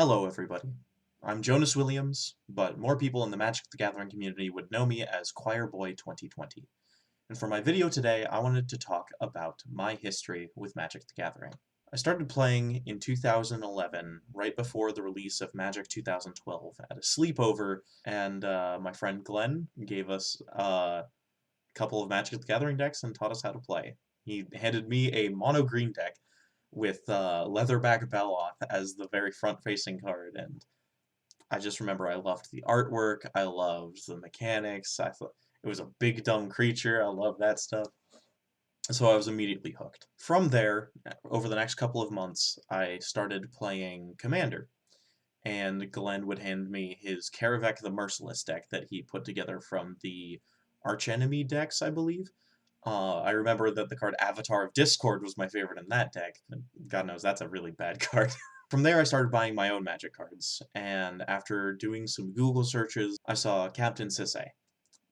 Hello, everybody. I'm Jonas Williams, but more people in the Magic the Gathering community would know me as Choirboy 2020. And for my video today, I wanted to talk about my history with Magic the Gathering. I started playing in 2011, right before the release of Magic 2012, at a sleepover, and my friend Glenn gave us a couple of Magic the Gathering decks and taught us how to play. He handed me a mono green deck with Leatherback Beloth as the very front-facing card, and I just remember I loved the artwork, I loved the mechanics, I thought it was a big dumb creature, I love that stuff. So I was immediately hooked. From there, over the next couple of months, I started playing Commander, and Glenn would hand me his Karavek the Merciless deck that he put together from the Archenemy decks, I believe. I remember that the card Avatar of Discord was my favorite in that deck. God knows that's a really bad card. From there, I started buying my own Magic cards, and after doing some Google searches, I saw Captain Sisay.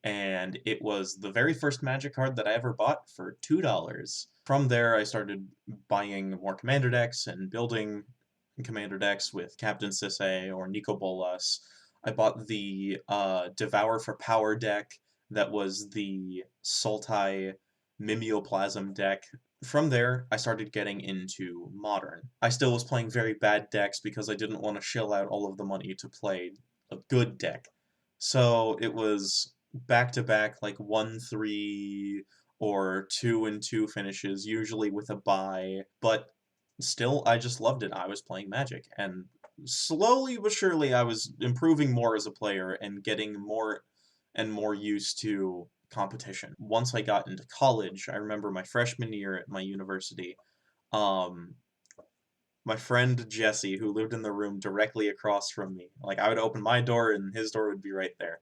And it was the very first Magic card that I ever bought for $2. From there, I started buying more Commander decks and building Commander decks with Captain Sisay or Nico Bolas. I bought the Devour for Power deck that was the Sultai Mimeoplasm deck. From there, I started getting into Modern. I still was playing very bad decks because I didn't want to shell out all of the money to play a good deck. So it was back-to-back, like 1-3 or 2-2 finishes, usually with a bye, but still, I just loved it. I was playing Magic, and slowly but surely I was improving more as a player and getting more and more used to competition. Once I got into college, I remember my freshman year at my university, um, my friend Jesse, who lived in the room directly across from me, like I would open my door and his door would be right there.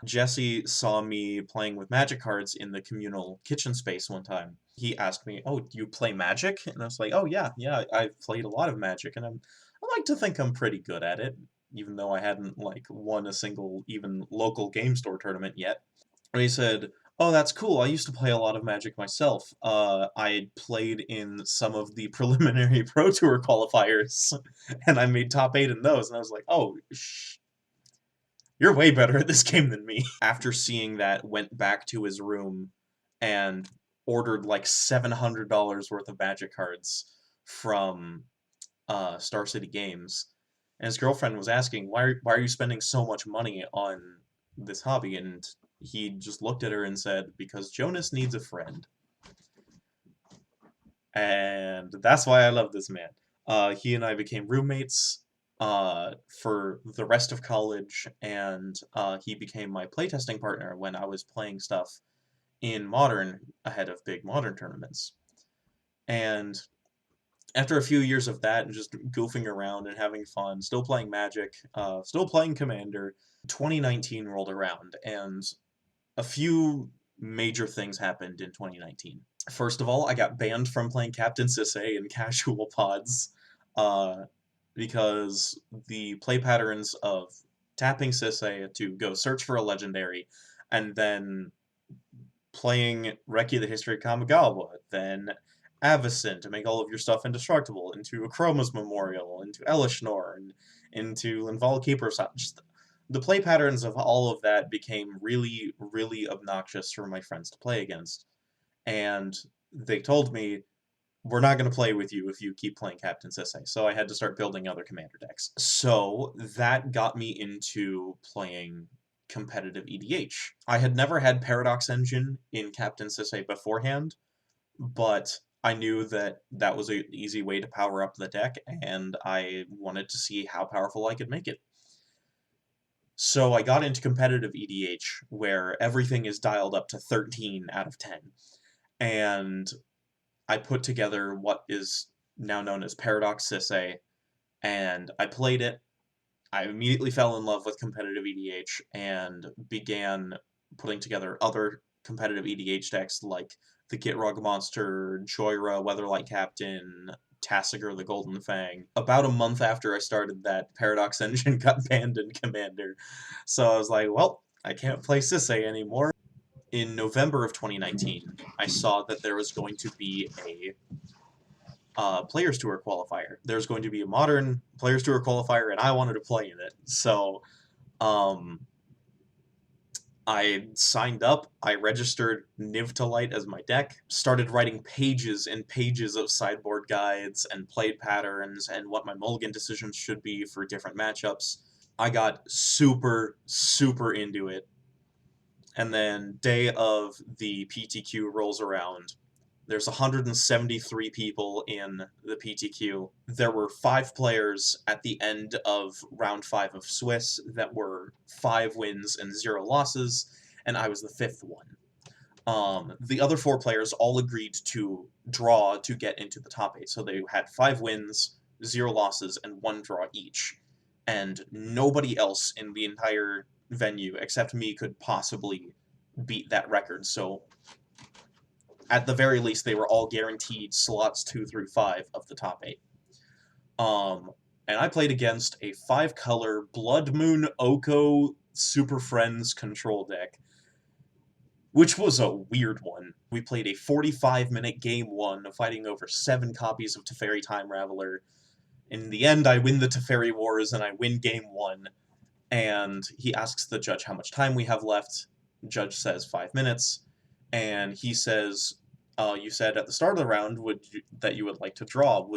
Jesse saw me playing with Magic cards in the communal kitchen space one time. He asked me, "Oh, do you play Magic?" And I was like, "Oh yeah, I've played a lot of Magic, and I like to think I'm pretty good at it, even though I hadn't like won a single even local game store tournament yet." And he said, "Oh, that's cool. I used to play a lot of Magic myself. I played in some of the preliminary Pro Tour qualifiers, and I made top 8 in those." And I was like, "Oh, you're way better at this game than me." After seeing that, went back to his room and ordered like $700 worth of Magic cards from Star City Games. And his girlfriend was asking, why are you spending so much money on this hobby? And he just looked at her and said, "Because Jonas needs a friend." And that's why I love this man. He and I became roommates for the rest of college, and he became my playtesting partner when I was playing stuff in Modern ahead of big Modern tournaments. And after a few years of that and just goofing around and having fun, still playing Magic, still playing Commander, 2019 rolled around, and a few major things happened in 2019. First of all, I got banned from playing Captain Sisay in casual pods, because the play patterns of tapping Sisay to go search for a legendary, and then playing Reki the History of Kamigawa, then Avacyn to make all of your stuff indestructible, into Akroma's Memorial, into Elishnor, and into Linval Keeper. Just the play patterns of all of that became really, really obnoxious for my friends to play against. And they told me, "We're not going to play with you if you keep playing Captain Sisay." So I had to start building other commander decks. So that got me into playing competitive EDH. I had never had Paradox Engine in Captain Sisay beforehand, but I knew that that was an easy way to power up the deck, and I wanted to see how powerful I could make it. So I got into competitive EDH, where everything is dialed up to 13 out of 10. And I put together what is now known as Paradox Sisay, and I played it. I immediately fell in love with competitive EDH and began putting together other competitive EDH decks like the Gitrog Monster, Joyra, Weatherlight Captain, Tassiger the Golden Fang. About a month after I started that, Paradox Engine got banned in Commander. So I was like, well, I can't play Sisay anymore. In November of 2019, I saw that there was going to be a Players Tour Qualifier. There's going to be a Modern Players Tour Qualifier, and I wanted to play in it. So um, I signed up, I registered Nivtalite as my deck, started writing pages and pages of sideboard guides and played patterns and what my mulligan decisions should be for different matchups. I got super, super into it. And then day of the PTQ rolls around. There's 173 people in the PTQ. There were 5 players at the end of round 5 of Swiss that were 5 wins and 0 losses, and I was the 5th one. The other 4 players all agreed to draw to get into the top 8, so they had 5 wins, 0 losses, and 1 draw each. And nobody else in the entire venue, except me, could possibly beat that record, so at the very least, they were all guaranteed slots 2 through 5 of the top 8. And I played against a 5-color Blood Moon Oko Super Friends control deck, which was a weird one. We played a 45-minute game 1, fighting over 7 copies of Teferi Time Raveler. In the end, I win the Teferi Wars, and I win game 1. And he asks the judge how much time we have left. The judge says 5 minutes. And he says, you said at the start of the round that you would like to draw.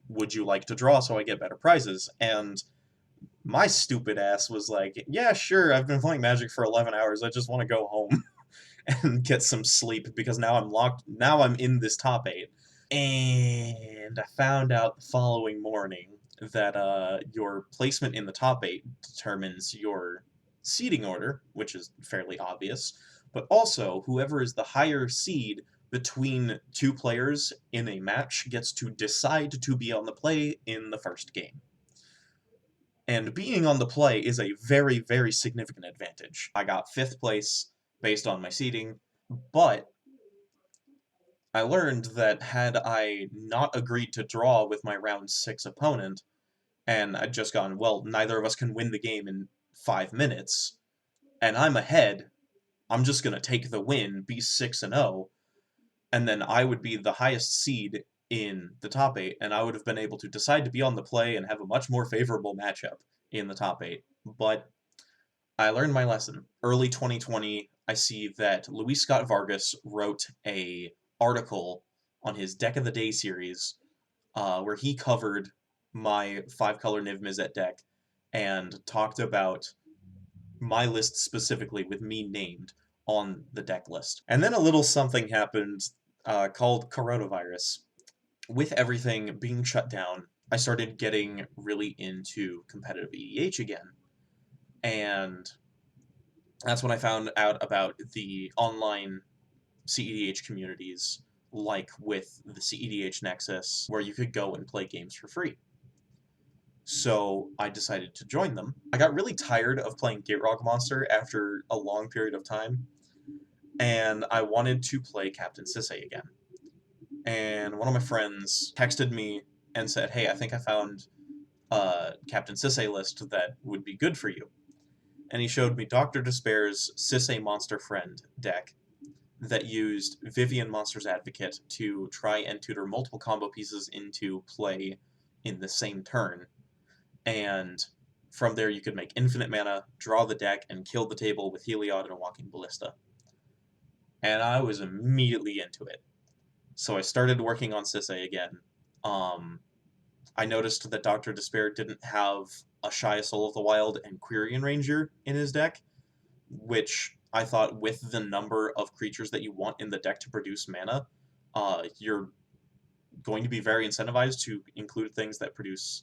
Would you like to draw so I get better prizes? And my stupid ass was like, yeah, sure, I've been playing Magic for 11 hours. I just want to go home and get some sleep because now I'm in this top 8. And I found out the following morning that your placement in the top 8 determines your seeding order, which is fairly obvious, but also whoever is the higher seed between 2 players in a match gets to decide to be on the play in the first game. And being on the play is a very, very significant advantage. I got 5th place based on my seeding, but I learned that had I not agreed to draw with my round 6 opponent, and I'd just gone, well, neither of us can win the game in 5 minutes, and I'm ahead, I'm just going to take the win, be 6-0, and then I would be the highest seed in the top 8, and I would have been able to decide to be on the play and have a much more favorable matchup in the top 8. But I learned my lesson. Early 2020, I see that Luis Scott Vargas wrote a article on his Deck of the Day series where he covered my 5-color Niv Mizzet deck and talked about my list specifically with me named on the deck list. And then a little something happened called coronavirus. With everything being shut down, I started getting really into competitive EDH again. And that's when I found out about the online cEDH communities, like with the cEDH Nexus, where you could go and play games for free. So I decided to join them. I got really tired of playing Gate Rock Monster after a long period of time, and I wanted to play Captain Sisay again. And one of my friends texted me and said, hey, I think I found a Captain Sisay list that would be good for you. And he showed me Dr. Despair's Sisay Monster Friend deck that used Vivian Monster's Advocate to try and tutor multiple combo pieces into play in the same turn. And from there you could make infinite mana, draw the deck, and kill the table with Heliod and a Walking Ballista. And I was immediately into it. So I started working on Sisay again. I noticed that Dr. Despair didn't have a Shy Soul of the Wild and Quirion Ranger in his deck, which I thought with the number of creatures that you want in the deck to produce mana, you're going to be very incentivized to include things that produce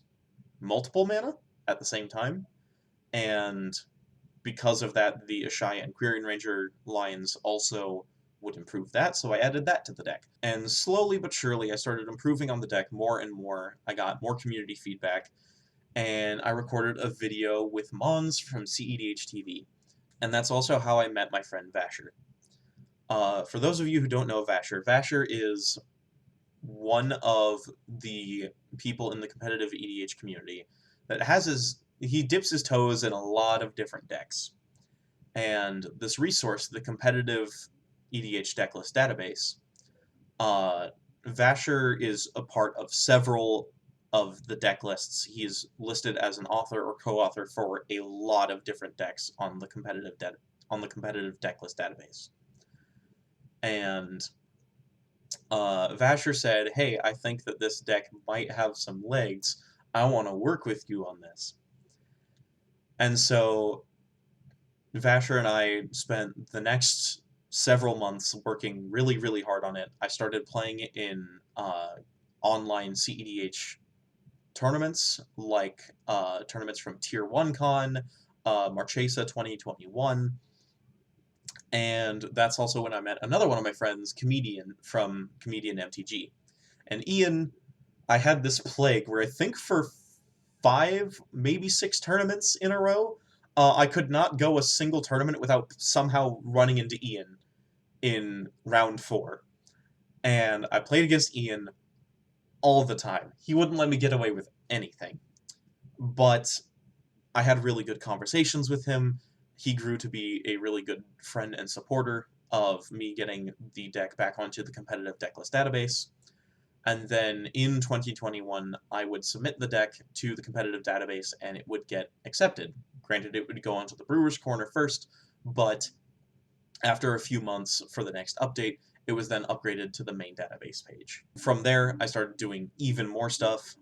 multiple mana at the same time. And because of that, the Ashaya and Quirion Ranger lines also would improve that, so I added that to the deck. And slowly but surely, I started improving on the deck more and more. I got more community feedback, and I recorded a video with Mons from cEDH TV. And that's also how I met my friend Vasher. For those of you who don't know Vasher, Vasher is one of the people in the competitive EDH community that he dips his toes in a lot of different decks. And this resource, the competitive EDH Decklist Database, Vasher is a part of several of the deck lists. He's listed as an author or co-author for a lot of different decks on the competitive deck list database. And Vasher said, "Hey, I think that this deck might have some legs. I want to work with you on this." And so Vasher and I spent the next several months working really, really hard on it. I started playing it in online cEDH tournaments, like tournaments from Tier 1 Con, Marchesa 2021, and that's also when I met another one of my friends, Comedian, from Comedian MTG. And Ian, I had this plague where I think for 5, maybe 6 tournaments in a row, I could not go a single tournament without somehow running into Ian in round 4. And I played against Ian all the time. He wouldn't let me get away with anything. But I had really good conversations with him. He grew to be a really good friend and supporter of me getting the deck back onto the competitive decklist database. And then in 2021, I would submit the deck to the competitive database and it would get accepted. Granted, it would go onto the Brewer's Corner first, but after a few months for the next update, it was then upgraded to the main database page. From there, I started doing even more stuff.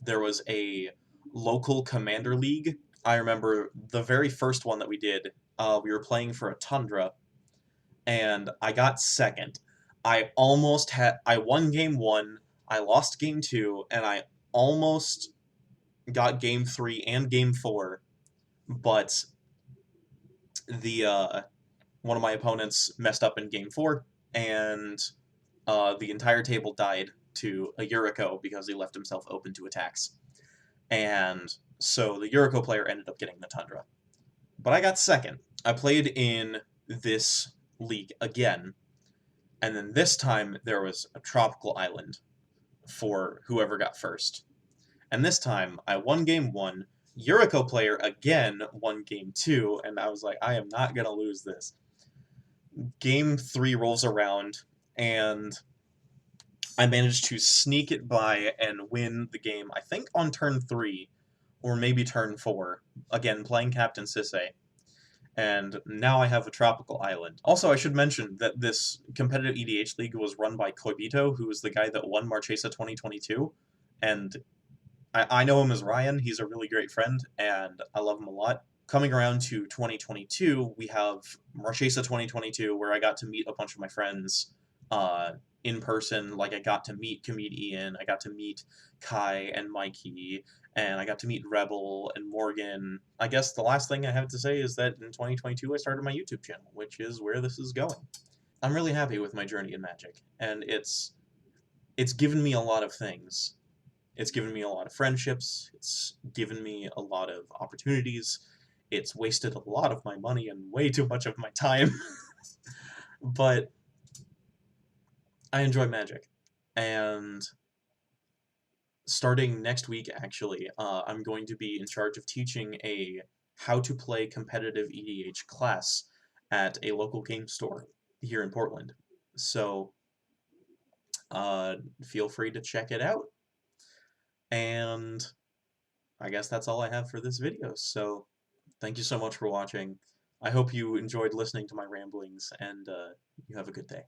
There was a local Commander League. I remember the very first one that we did, we were playing for a Tundra, and I got second. I won game 1, I lost game 2, and I almost got game 3 and game 4, but the one of my opponents messed up in game 4, and the entire table died to a Yuriko because he left himself open to attacks. And so the Yuriko player ended up getting the Tundra. But I got second. I played in this league again, and then this time there was a tropical island for whoever got first. And this time I won game 1, Yuriko player again won game 2, and I was like, I am not going to lose this. Game 3 rolls around, and I managed to sneak it by and win the game, I think on turn 3, or maybe turn 4, again playing Captain Sisay. And now I have a tropical island. Also, I should mention that this competitive EDH league was run by Koibito, who was the guy that won Marchesa 2022, and I know him as Ryan. He's a really great friend, and I love him a lot. Coming around to 2022, we have Marchesa 2022, where I got to meet a bunch of my friends in person. Like, I got to meet Comedian, I got to meet Kai and Mikey, and I got to meet Rebel and Morgan. I guess the last thing I have to say is that in 2022, I started my YouTube channel, which is where this is going. I'm really happy with my journey in Magic, and it's given me a lot of things. It's given me a lot of friendships, it's given me a lot of opportunities, it's wasted a lot of my money and way too much of my time, but I enjoy Magic. And starting next week, actually, I'm going to be in charge of teaching a how to play competitive EDH class at a local game store here in Portland. So feel free to check it out. And I guess that's all I have for this video, so thank you so much for watching. I hope you enjoyed listening to my ramblings, and you have a good day.